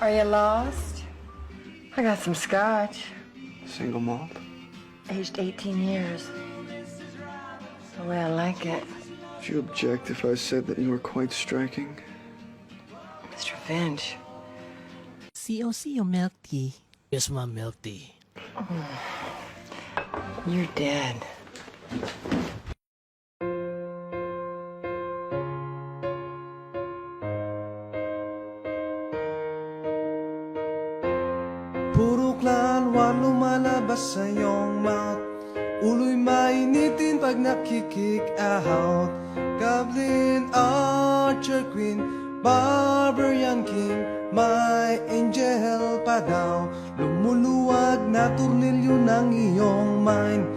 Are you lost? I got some scotch. Single malt? Aged 18 years. The way I like it. Would you object if I said that you were quite striking? Mr. Finch. COC o milk tea? Yes, ma'am, milk tea. You're dead. Puro klanwan lumalabas sa iyong mouth. Ulo'y mainitin pag nakikick out. Goblin, Archer Queen, Barbarian King, my angel pa daw. Lumuluwag na turnilyo ng iyong mind.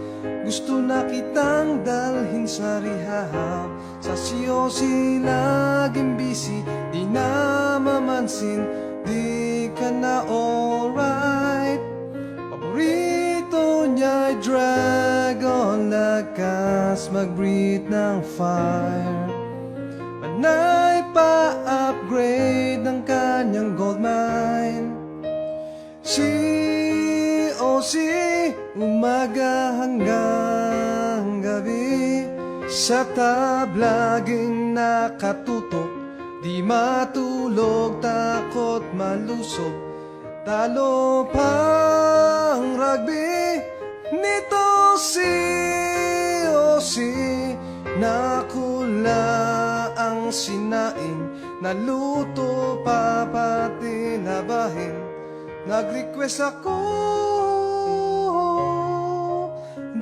Gusto na kitang dalhin sa rehab. Sa siyosi laging busy, di na mamansin, di ka na alright. Paborito niya'y dragon, lakas mag-breathe ng fire. Panay pa-upgrade ng kanyang gold mine. COC, umaga hanggang gabi. Sa tab laging nakatutok, di matulog, takot malusog. Talo pang rugby nito COC. Nakula ang sinaing, naluto pa pati labahin. Nag-request ako,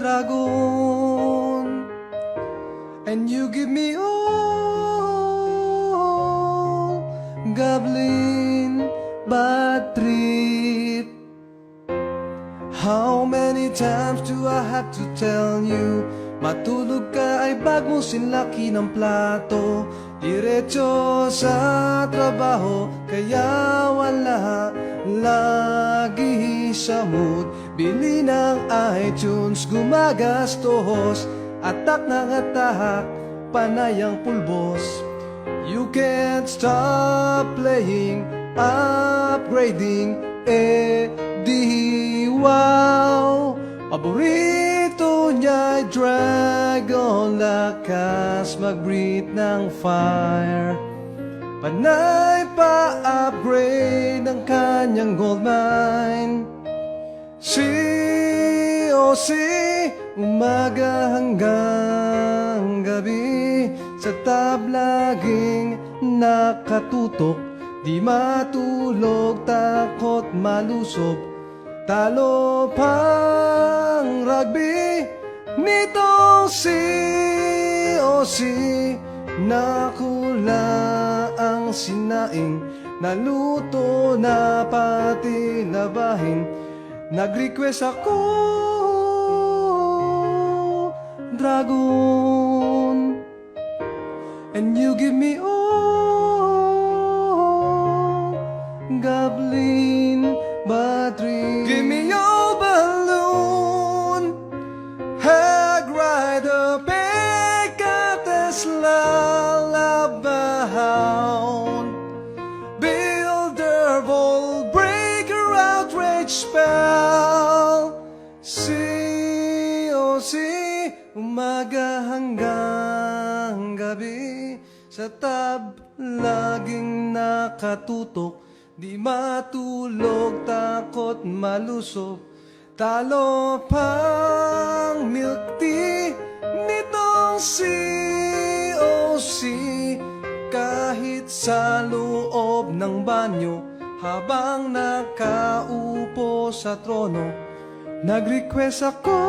dragon, and you give me all, goblin, bad trip. How many times do I have to tell you? Matulog ka ay bag mo sinlaki ng plato. Diretso sa trabaho, kaya wala lagi sa mood. Bili ng iTunes, gumagastos, atak ng atak, panayang pulbos. You can't stop playing, upgrading, di wow. Paborito niya'y dragon, lakas mag-breathe ng fire. Panay pa-upgrade ng kanyang gold mine. COC, umaga hanggang gabi. Sa tab laging nakatutok, di matulog, takot malusog. Talo pang rugby nitong COC. Nakula ang sinaing, naluto na pati labahin. Nag-request ako, dragon, and you give me all, goblin, battery. Give me your balloon, hag rider, Tesla, Labahound, Builder, Volt Breaker, Outrage Spell. COC, umaga hanggang gabi. Sa tab laging nakatutok, di matulog, takot malusog. Talo pang milk tea nitong COC. Kahit sa loob ng banyo, habang nakaupo sa trono, nag-request ako,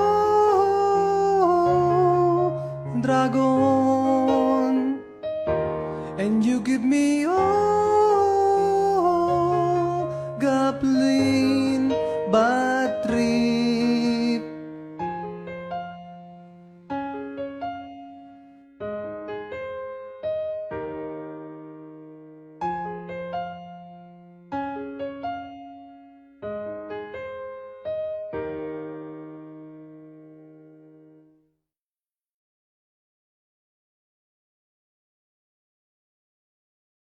dragon, and you give me all,